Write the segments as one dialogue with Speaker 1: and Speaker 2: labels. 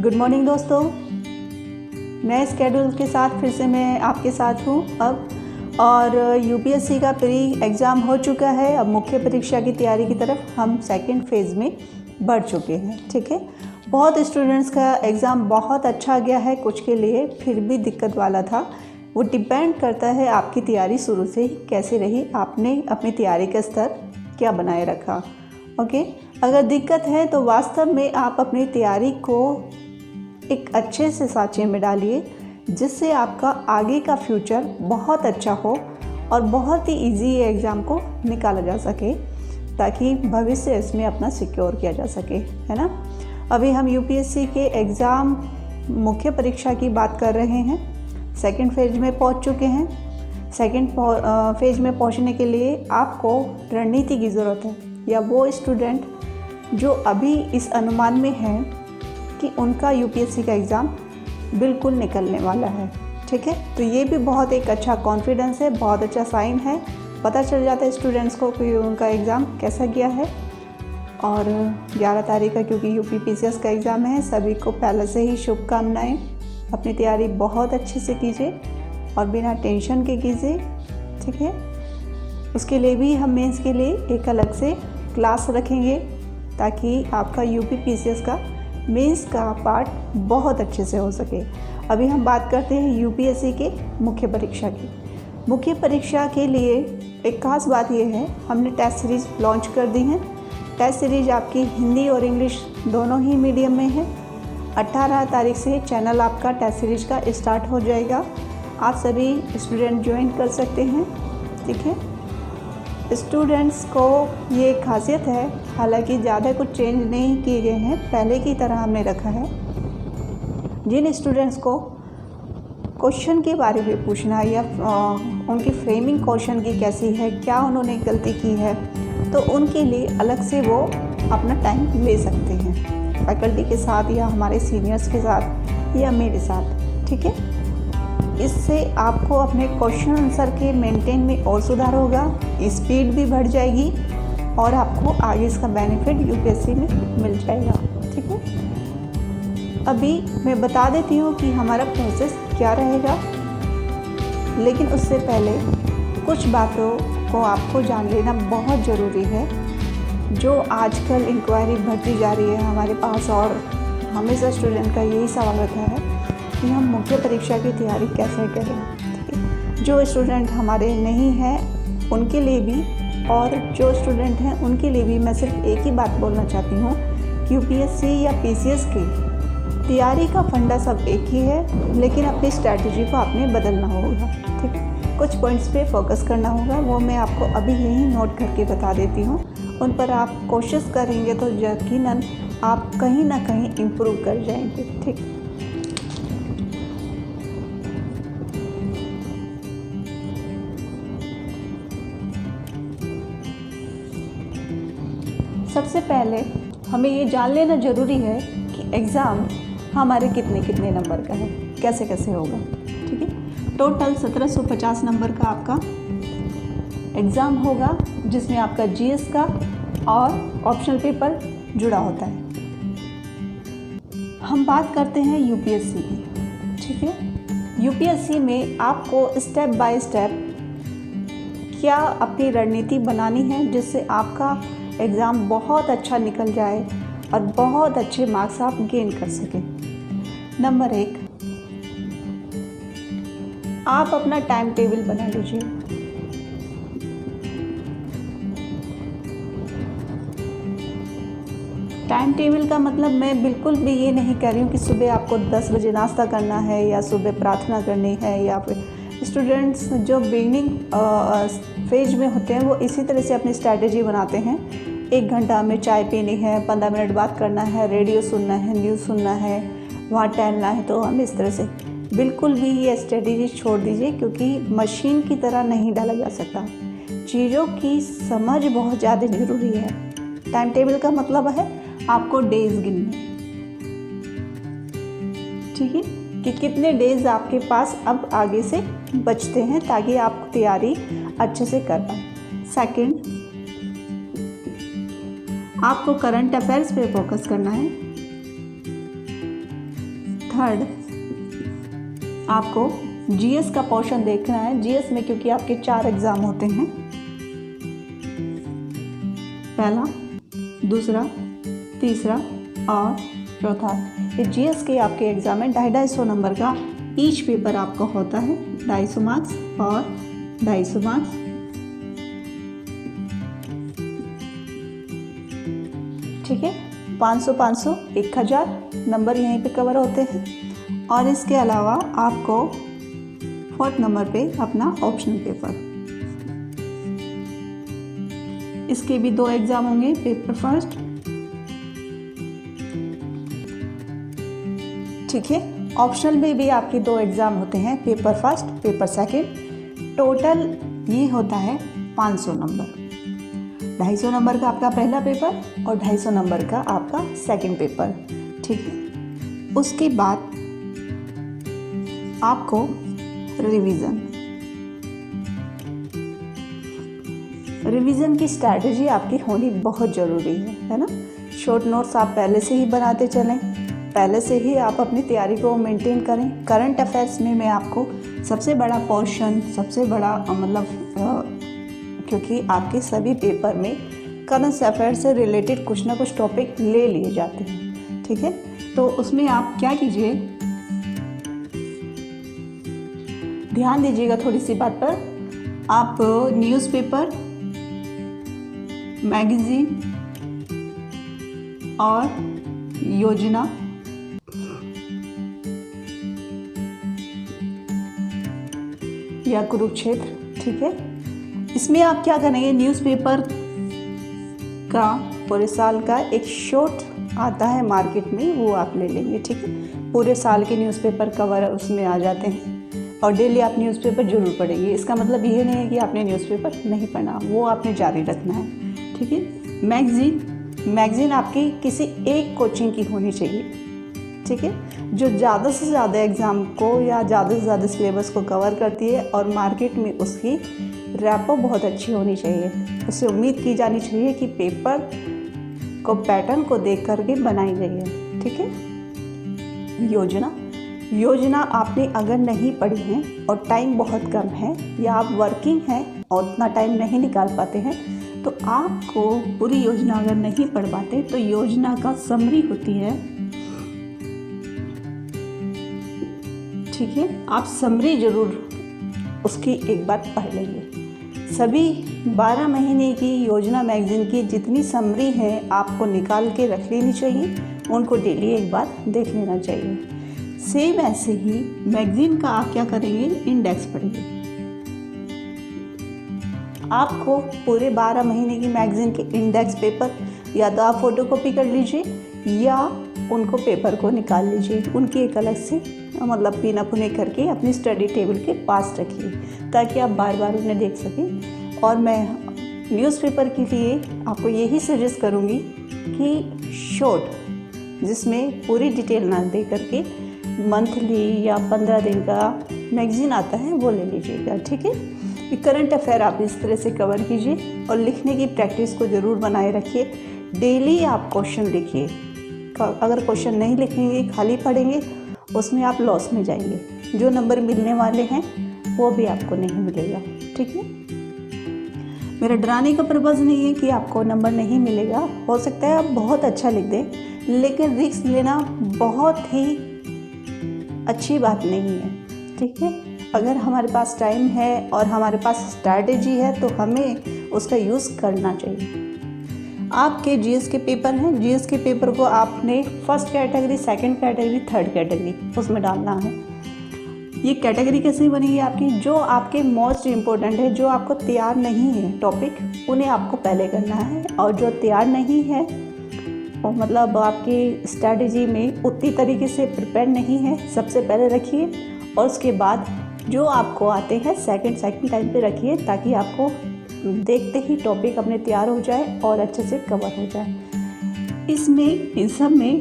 Speaker 1: Good morning दोस्तों, नए schedule के साथ फिर से मैं आपके साथ हूँ अब। और यूपीएससी का प्री एग्ज़ाम हो चुका है। अब मुख्य परीक्षा की तैयारी की तरफ हम सेकंड फेज़ में बढ़ चुके हैं। ठीक है, बहुत स्टूडेंट्स का एग्ज़ाम बहुत अच्छा गया है, कुछ के लिए फिर भी दिक्कत वाला था। वो डिपेंड करता है आपकी तैयारी शुरू से ही कैसी रही, आपने अपनी तैयारी का स्तर क्या बनाए रखा। ओके, अगर दिक्कत है तो वास्तव में आप अपनी तैयारी को एक अच्छे से सांचे में डालिए, जिससे आपका आगे का फ्यूचर बहुत अच्छा हो और बहुत ही इजी एग्ज़ाम को निकाला जा सके, ताकि भविष्य इसमें अपना सिक्योर किया जा सके, है ना। अभी हम यूपीएससी के एग्ज़ाम मुख्य परीक्षा की बात कर रहे हैं। सेकंड फेज में पहुंच चुके हैं। सेकंड फेज में पहुंचने के लिए आपको रणनीति की ज़रूरत है, या वो स्टूडेंट जो अभी इस अनुमान में है कि उनका यूपीएससी का एग्ज़ाम बिल्कुल निकलने वाला है। ठीक है, तो ये भी बहुत एक अच्छा कॉन्फिडेंस है, बहुत अच्छा साइन है। पता चल जाता है स्टूडेंट्स को कि उनका एग्ज़ाम कैसा गया है। और 11 तारीख का क्योंकि यूपीपीसीएस का एग्ज़ाम है, सभी को पहले से ही शुभकामनाएं। अपनी तैयारी बहुत अच्छे से कीजिए और बिना टेंशन के कीजिए। ठीक है, उसके लिए भी हम मेंस के लिए एक अलग से क्लास रखेंगे, ताकि आपका यूपीपीसीएस का मेंस का पार्ट बहुत अच्छे से हो सके। अभी हम बात करते हैं यूपीएससी के मुख्य परीक्षा की। मुख्य परीक्षा के लिए एक खास बात यह है, हमने टेस्ट सीरीज़ लॉन्च कर दी हैं। टेस्ट सीरीज आपकी हिंदी और इंग्लिश दोनों ही मीडियम में है। 18 तारीख से चैनल आपका टेस्ट सीरीज का स्टार्ट हो जाएगा। आप सभी स्टूडेंट ज्वाइन कर सकते हैं। ठीक है, स्टूडेंट्स को ये खासियत है, हालांकि ज़्यादा कुछ चेंज नहीं किए गए हैं, पहले की तरह हमने रखा है। जिन स्टूडेंट्स को क्वेश्चन के बारे में पूछना है या उनकी फ्रेमिंग क्वेश्चन की कैसी है, क्या उन्होंने गलती की है, तो उनके लिए अलग से वो अपना टाइम ले सकते हैं, फैकल्टी के साथ या हमारे सीनियर्स के साथ या मेरे साथ। ठीक है, इससे आपको अपने क्वेश्चन आंसर के मेंटेन में और सुधार होगा, स्पीड भी बढ़ जाएगी और आपको आगे इसका बेनिफिट यूपीएससी में मिल जाएगा। ठीक है, अभी मैं बता देती हूँ कि हमारा प्रोसेस क्या रहेगा, लेकिन उससे पहले कुछ बातों को आपको जान लेना बहुत ज़रूरी है। जो आजकल इंक्वायरी बढ़ती जा रही है हमारे पास, और हमेशा स्टूडेंट का यही सवाल रहता है कि हम मुख्य परीक्षा की तैयारी कैसे करें। ठीक है, जो स्टूडेंट हमारे नहीं हैं उनके लिए भी, और जो स्टूडेंट हैं उनके लिए भी मैं सिर्फ एक ही बात बोलना चाहती हूँ कि यूपीएससी या पीसीएस की तैयारी का फंडा सब एक ही है, लेकिन अपनी स्ट्रैटेजी को आपने बदलना होगा। ठीक है, कुछ पॉइंट्स पे फोकस करना होगा, वो मैं आपको अभी यही नोट करके बता देती हूँ। उन पर आप कोशिश करेंगे तो यकीनन आप कहीं ना कहीं इम्प्रूव कर जाएंगे। ठीक, सबसे पहले हमें ये जान लेना ज़रूरी है कि एग्ज़ाम हमारे कितने नंबर का है, कैसे कैसे होगा। ठीक है, टोटल 1750 नंबर का आपका एग्ज़ाम होगा, जिसमें आपका जीएस का और ऑप्शनल पेपर जुड़ा होता है। हम बात करते हैं यूपीएससी की। ठीक है, यूपीएससी में आपको स्टेप बाय स्टेप क्या अपनी रणनीति बनानी है, जिससे आपका एग्ज़ाम बहुत अच्छा निकल जाए और बहुत अच्छे मार्क्स आप गेन कर सकें। नंबर 1, आप अपना टाइम टेबल बना लीजिए। टाइम टेबल का मतलब मैं बिल्कुल भी ये नहीं कह रही हूँ कि सुबह आपको 10 बजे नाश्ता करना है या सुबह प्रार्थना करनी है, या फिर स्टूडेंट्स जो बिगनिंग फेज में होते हैं वो इसी तरह से अपनी स्ट्रैटेजी बनाते हैं। 1 घंटा में चाय पीनी है, 15 मिनट बात करना है, रेडियो सुनना है, न्यूज़ सुनना है, वहाँ टहलना है। तो हम इस तरह से बिल्कुल भी ये स्ट्रैटेजी छोड़ दीजिए, क्योंकि मशीन की तरह नहीं डाला जा सकता। चीज़ों की समझ बहुत ज़्यादा ज़रूरी है। टाइम टेबल का मतलब है आपको डेज गिनने। ठीक है, कि कितने डेज आपके पास अब आगे से बचते हैं, ताकि आप तैयारी अच्छे से कर पाएँ। सेकंड, आपको करंट अफेयर्स पे फोकस करना है। थर्ड आपको जीएस का पोर्शन देखना है। जीएस में क्योंकि आपके 4 एग्ज़ाम होते हैं, पहला, दूसरा, तीसरा और चौथा। ये जीएस के आपके एग्ज़ाम में 250 नंबर का ईच पेपर आपका होता है, 250 मार्क्स और 250 मार्क्स। ठीक है, 500 500 1000 नंबर यहीं पे कवर होते हैं। और इसके अलावा आपको 4th नंबर पे अपना ऑप्शनल पेपर, इसके भी 2 एग्ज़ाम होंगे, पेपर फर्स्ट। ठीक है, ऑप्शनल में भी आपके 2 एग्ज़ाम होते हैं, paper first, paper second. Total ये होता है 500 नंबर। 250 नंबर का आपका पहला पेपर और 250 नंबर का आपका सेकंड पेपर। ठीक है, उसके बाद आपको रिवीजन की स्ट्रैटेजी आपकी होनी बहुत ज़रूरी है ना। शॉर्ट नोट्स आप पहले से ही बनाते चलें, पहले से ही आप अपनी तैयारी को मेंटेन करें। करंट अफेयर्स में मैं आपको सबसे बड़ा पोर्शन, सबसे बड़ा क्योंकि आपके सभी पेपर में करंट अफेयर से रिलेटेड कुछ ना कुछ टॉपिक ले लिए जाते हैं। ठीक है, तो उसमें आप क्या कीजिए, ध्यान दीजिएगा थोड़ी सी बात पर। आप न्यूज़पेपर, मैगज़ीन और योजना या कुरुक्षेत्र, ठीक है, इसमें आप क्या करेंगे, न्यूज़पेपर का पूरे साल का एक शॉर्ट आता है मार्केट में, वो आप ले लेंगे। ठीक है, पूरे साल के न्यूज़पेपर कवर उसमें आ जाते हैं और डेली आप न्यूज़पेपर जरूर पढ़ेंगे। इसका मतलब ये नहीं है कि आपने न्यूज़पेपर नहीं पढ़ना, वो आपने जारी रखना है। ठीक है, मैगज़ीन आपकी किसी एक कोचिंग की होनी चाहिए। ठीक है, जो ज़्यादा से ज़्यादा एग्ज़ाम को या ज़्यादा से ज़्यादा सिलेबस को कवर करती है और मार्केट में उसकी रैपो बहुत अच्छी होनी चाहिए। उससे उम्मीद की जानी चाहिए कि पेपर को पैटर्न को देख करके बनाई गई है। ठीक है, योजना आपने अगर नहीं पढ़ी है और टाइम बहुत कम है या आप वर्किंग हैं और उतना टाइम नहीं निकाल पाते हैं, तो आपको पूरी योजना अगर नहीं पढ़ पाते तो योजना का समरी होती है। ठीक है, आप समरी ज़रूर उसकी एक बार पढ़ लेंगे। सभी 12 महीने की योजना मैगज़ीन की जितनी समरी है आपको निकाल के रख लेनी चाहिए, उनको डेली एक बार देख लेना चाहिए। सेम ऐसे ही मैगज़ीन का आप क्या करेंगे, इंडेक्स पढ़ेंगे। आपको पूरे 12 महीने की मैगज़ीन के इंडेक्स पेपर या तो आप फ़ोटोकॉपी कर लीजिए या उनको पेपर को निकाल लीजिए, उनकी एक अलग से मतलब पीना पुने करके अपनी स्टडी टेबल के पास रखिए ताकि आप बार बार उन्हें देख सकें। और मैं न्यूज़पेपर के लिए आपको यही सजेस्ट करूँगी कि शॉर्ट, जिसमें पूरी डिटेल ना दे करके मंथली या 15 दिन का मैगज़ीन आता है वो ले लीजिएगा। ठीक है, करंट अफेयर आप इस तरह से कवर कीजिए और लिखने की प्रैक्टिस को ज़रूर बनाए रखिए। डेली आप क्वेश्चन लिखिए। अगर क्वेश्चन नहीं लिखेंगे, खाली पढ़ेंगे, उसमें आप लॉस में जाएंगे। जो नंबर मिलने वाले हैं वो भी आपको नहीं मिलेगा। ठीक है, मेरा डराने का पर्पज़ नहीं है कि आपको नंबर नहीं मिलेगा। हो सकता है आप बहुत अच्छा लिख दें, लेकिन रिस्क लेना बहुत ही अच्छी बात नहीं है। ठीक है, अगर हमारे पास टाइम है और हमारे पास स्ट्रैटेजी है तो हमें उसका यूज़ करना चाहिए। आपके जीएस के पेपर हैं, जीएस के पेपर को आपने first category, second category, third category उसमें डालना है। ये कैटेगरी कैसे बनेगी आपकी, जो आपके मोस्ट इम्पोर्टेंट है, जो आपको तैयार नहीं है टॉपिक, उन्हें आपको पहले करना है। और जो तैयार नहीं है वो मतलब आपकी स्ट्रैटेजी में उतनी तरीके से प्रिपेयर नहीं है, सबसे पहले रखिए और उसके बाद जो आपको आते हैं सेकंड टाइम पे रखिए ताकि आपको देखते ही टॉपिक अपने तैयार हो जाए और अच्छे से कवर हो जाए। इन सब में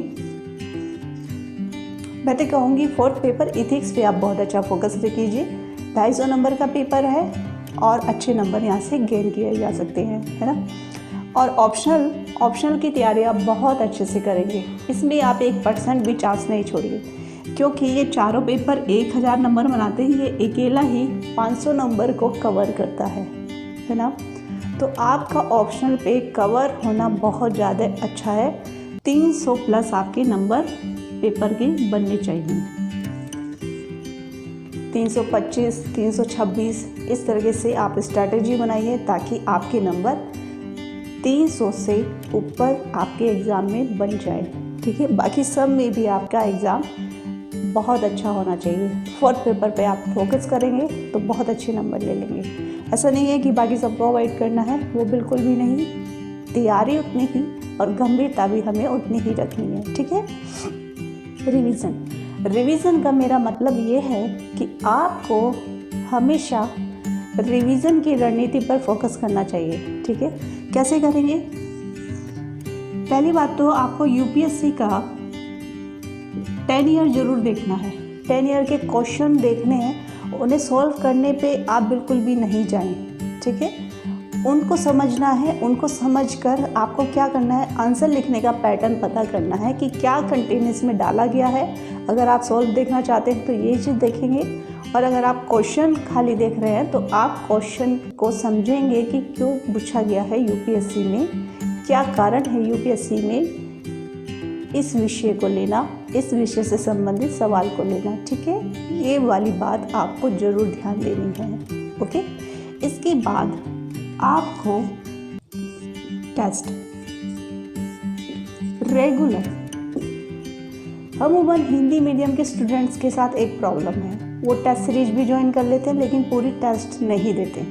Speaker 1: मैं तो कहूँगी 4th पेपर इथिक्स पे आप बहुत अच्छा फोकस कीजिए। 250 नंबर का पेपर है और अच्छे नंबर यहाँ से गेन किए जा सकते हैं, है ना। और ऑप्शनल की तैयारी आप बहुत अच्छे से करेंगे। इसमें आप 1% भी चांस नहीं छोड़िए, क्योंकि ये चारों पेपर 1000 नंबर बनाते हैं, ये अकेला ही 500 नंबर को कवर करता है ना। तो आपका ऑप्शनल पे कवर होना बहुत ज़्यादा अच्छा है। 300 प्लस आपके नंबर पेपर के बनने चाहिए। 325, 326 इस तरीके से आप स्ट्रैटेजी बनाइए ताकि आपके नंबर 300 से ऊपर आपके एग्ज़ाम में बन जाए। ठीक है, बाकी सब में भी आपका एग्ज़ाम बहुत अच्छा होना चाहिए। फोर्थ पेपर पे आप फोकस करेंगे तो बहुत अच्छे नंबर ले लेंगे। ऐसा नहीं है कि बाकी सबको अवॉइड करना है, वो बिल्कुल भी नहीं। तैयारी उतनी ही और गंभीरता भी हमें उतनी ही रखनी है। ठीक है। रिवीजन का मेरा मतलब ये है कि आपको हमेशा रिवीजन की रणनीति पर फोकस करना चाहिए। ठीक है, कैसे करेंगे? पहली बात तो आपको यूपीएससी का 10 ईयर ज़रूर देखना है। 10 ईयर के क्वेश्चन देखने हैं, उन्हें सॉल्व करने पे आप बिल्कुल भी नहीं जाएं। ठीक है, उनको समझना है। उनको समझकर आपको क्या करना है, आंसर लिखने का पैटर्न पता करना है कि क्या कंटेंट इसमें डाला गया है। अगर आप सॉल्व देखना चाहते हैं तो ये चीज़ देखेंगे, और अगर आप क्वेश्चन खाली देख रहे हैं तो आप क्वेश्चन को समझेंगे कि क्यों पूछा गया है यूपीएससी में, क्या कारण है यूपीएससी में इस विषय को लेना, इस विषय से संबंधित सवाल को लेना। ठीक है, ये वाली बात आपको ज़रूर ध्यान देनी है। ओके, इसके बाद आपको टेस्ट रेगुलर, अमूमन हिंदी मीडियम के स्टूडेंट्स के साथ एक प्रॉब्लम है, वो टेस्ट सीरीज भी ज्वाइन कर लेते हैं लेकिन पूरी टेस्ट नहीं देते।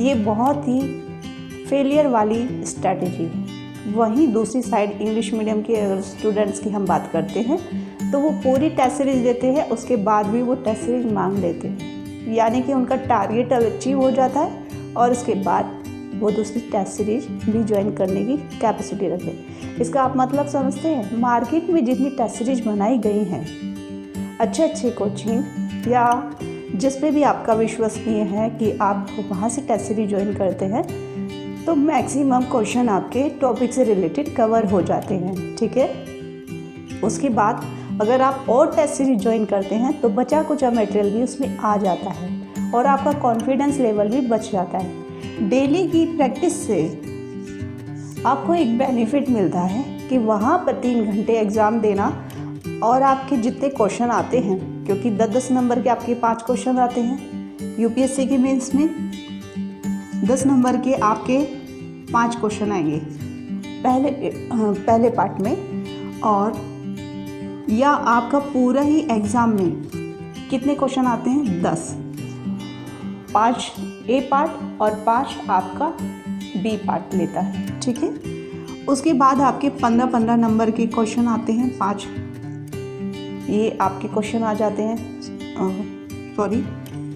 Speaker 1: ये बहुत ही फेलियर वाली स्ट्रैटेजी है। वहीं दूसरी साइड इंग्लिश मीडियम के स्टूडेंट्स की हम बात करते हैं तो वो पूरी टेस्ट सीरीज देते हैं, उसके बाद भी वो टेस्ट सीरीज मांग लेते हैं, यानी कि उनका टारगेट अचीव हो जाता है और उसके बाद वो दूसरी टेस्ट सीरीज भी ज्वाइन करने की कैपेसिटी रखते हैं। इसका आप मतलब समझते हैं? मार्केट में जितनी टेस्ट सीरीज बनाई गई हैं, अच्छे कोचिंग या जिस पे भी आपका विश्वसनीय है कि आप वहाँ से टेस्ट सीरीज ज्वाइन करते हैं, तो मैक्सिमम क्वेश्चन आपके टॉपिक से रिलेटेड कवर हो जाते हैं। ठीक है, उसके बाद अगर आप और टेस्ट सीरीज ज्वाइन करते हैं तो बचा कुचा मटेरियल भी उसमें आ जाता है और आपका कॉन्फिडेंस लेवल भी बच जाता है। डेली की प्रैक्टिस से आपको एक बेनिफिट मिलता है कि वहाँ पर 3 घंटे एग्ज़ाम देना और आपके जितने क्वेश्चन आते हैं, क्योंकि 10-10 नंबर के आपके 5 क्वेश्चन आते हैं यूपीएससी के मेंस में, 10 नंबर के आपके 5 क्वेश्चन आएंगे पहले पार्ट में, और या आपका पूरा ही एग्ज़ाम में कितने क्वेश्चन आते हैं? 10, 5 ए पार्ट और 5 आपका बी पार्ट लेता है। ठीक है, उसके बाद आपके 15-15 नंबर के क्वेश्चन आते हैं, 5 ये आपके क्वेश्चन आ जाते हैं,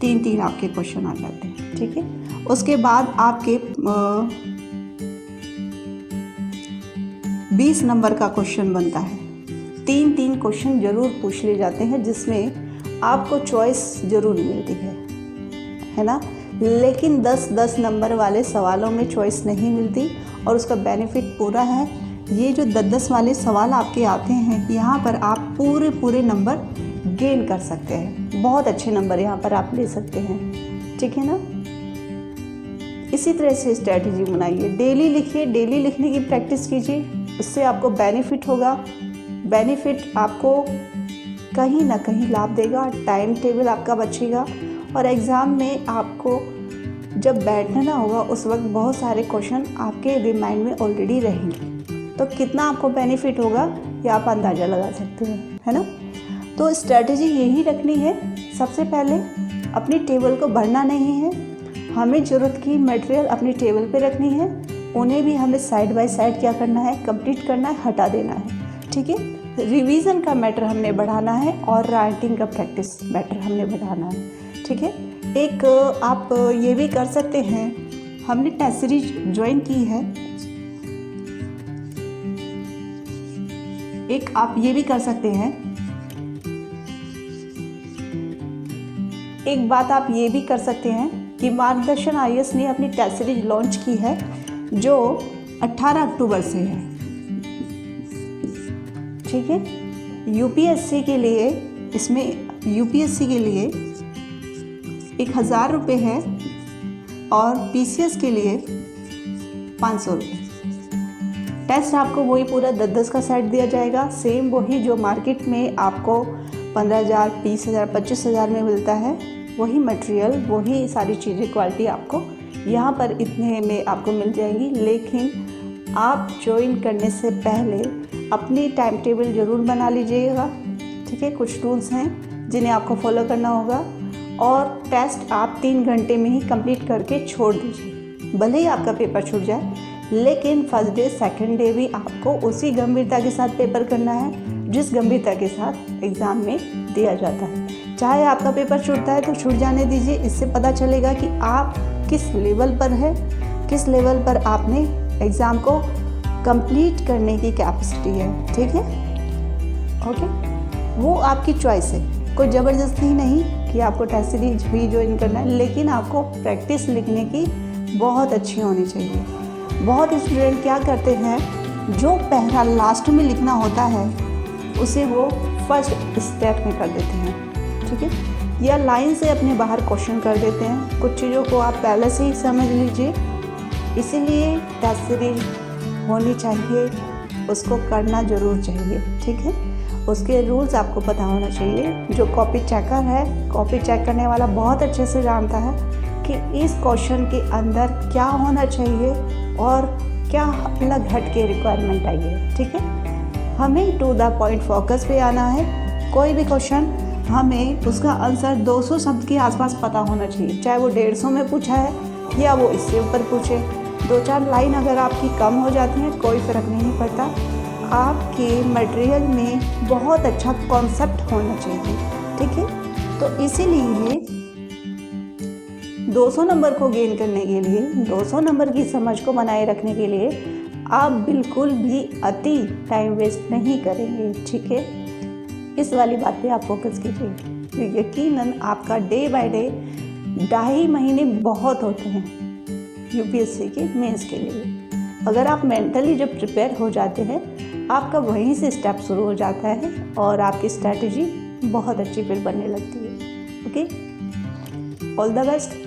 Speaker 1: 3 आपके क्वेश्चन आ जाते हैं। ठीक है, उसके बाद आपके 20 नंबर का क्वेश्चन बनता है। 3 क्वेश्चन ज़रूर पूछ लिए जाते हैं जिसमें आपको चॉइस ज़रूर मिलती है ना, लेकिन 10-10 नंबर वाले सवालों में चॉइस नहीं मिलती और उसका बेनिफिट पूरा है। ये जो 10-10 वाले सवाल आपके आते हैं, यहाँ पर आप पूरे नंबर गेन कर सकते हैं, बहुत अच्छे नंबर यहाँ पर आप ले सकते हैं। ठीक है ना, इसी तरह से स्ट्रैटेजी बनाइए। डेली लिखिए, डेली लिखने की प्रैक्टिस कीजिए, उससे आपको बेनिफिट होगा। बेनिफिट आपको कहीं ना कहीं लाभ देगा, टाइम टेबल आपका बचेगा और एग्ज़ाम में आपको जब बैठना होगा उस वक्त बहुत सारे क्वेश्चन आपके रिमाइंड में ऑलरेडी रहेंगे, तो कितना आपको बेनिफिट होगा ये आप अंदाज़ा लगा सकते हैं, है ना। तो स्ट्रैटेजी यही रखनी है। सबसे पहले अपनी टेबल को भरना नहीं है, हमें ज़रूरत की मटेरियल अपनी टेबल पे रखनी है, उन्हें भी हमें साइड बाय साइड क्या करना है, कंप्लीट करना है, हटा देना है। ठीक है, रिवीजन का मैटर हमने बढ़ाना है और राइटिंग का प्रैक्टिस मैटर हमने बढ़ाना है। ठीक है, एक आप ये भी कर सकते हैं, हमने टेस्ट सीरीज ज्वाइन की है, एक आप ये भी कर सकते हैं, एक बात आप ये भी कर सकते हैं कि मार्गदर्शन आईएएस ने अपनी टेस्ट सीरीज लॉन्च की है जो 18 अक्टूबर से है। ठीक है, यूपीएससी के लिए इसमें यूपीएससी के लिए 1000 रुपये है और पीसीएस के लिए 500 रुपये। टेस्ट आपको वही पूरा 10-10 का सेट दिया जाएगा, सेम वही जो मार्केट में आपको 15,000, 20,000, 25,000 में मिलता है, वही मटेरियल, वही सारी चीज़ें, क्वालिटी आपको यहाँ पर इतने में आपको मिल जाएंगी। लेकिन आप ज्वाइन करने से पहले अपनी टाइम टेबल ज़रूर बना लीजिएगा, ठीक है। कुछ रूल्स हैं जिन्हें आपको फॉलो करना होगा और टेस्ट आप 3 घंटे में ही कंप्लीट करके छोड़ दीजिए। भले ही आपका पेपर छूट जाए, लेकिन फर्स्ट डे सेकंड डे भी आपको उसी गंभीरता के साथ पेपर करना है जिस गंभीरता के साथ एग्ज़ाम में दिया जाता है। चाहे आपका पेपर छूटता है तो छूट जाने दीजिए, इससे पता चलेगा कि आप किस लेवल पर है, किस लेवल पर आपने एग्ज़ाम को कंप्लीट करने की कैपेसिटी है, ठीक है। ओके, वो आपकी चॉइस है, कोई ज़बरदस्ती नहीं कि आपको टेस्ट सीरीज भी ज्वाइन करना है, लेकिन आपको प्रैक्टिस लिखने की बहुत अच्छी होनी चाहिए। बहुत स्टूडेंट क्या करते हैं, जो पहला लास्ट में लिखना होता है उसे वो फर्स्ट स्टेप में कर देते हैं, ठीक है, या लाइन से अपने बाहर क्वेश्चन कर देते हैं। कुछ चीज़ों को आप पहले से ही समझ लीजिए, इसीलिए टेस्ट सीरीज होनी चाहिए, उसको करना ज़रूर चाहिए, ठीक है। उसके रूल्स आपको पता होना चाहिए। जो कॉपी चेकर है, कॉपी चेक करने वाला बहुत अच्छे से जानता है कि इस क्वेश्चन के अंदर क्या होना चाहिए और क्या अलग हट के रिक्वायरमेंट आई है, ठीक है। हमें टू द पॉइंट फोकस पे आना है। कोई भी क्वेश्चन हमें उसका आंसर 200 शब्द के आसपास पता होना चाहिए, चाहे वो 150 में पूछा है या वो इससे ऊपर पूछे। 2-4 लाइन अगर आपकी कम हो जाती हैं कोई फ़र्क नहीं पड़ता, आपके मटेरियल में बहुत अच्छा कॉन्सेप्ट होना चाहिए, ठीक है। तो इसीलिए 200 नंबर को गेन करने के लिए, 200 नंबर की समझ को बनाए रखने के लिए आप बिल्कुल भी अति टाइम वेस्ट नहीं करेंगे, ठीक है। इस वाली बात पे आप फोकस कीजिए। यकीनन आपका डे बाय डे 2.5 महीने बहुत होते हैं यूपीएससी के मेंस के लिए। अगर आप मेंटली जब प्रिपेयर हो जाते हैं, आपका वहीं से स्टेप शुरू हो जाता है और आपकी स्ट्रैटेजी बहुत अच्छी फिर बनने लगती है। Okay, all the best.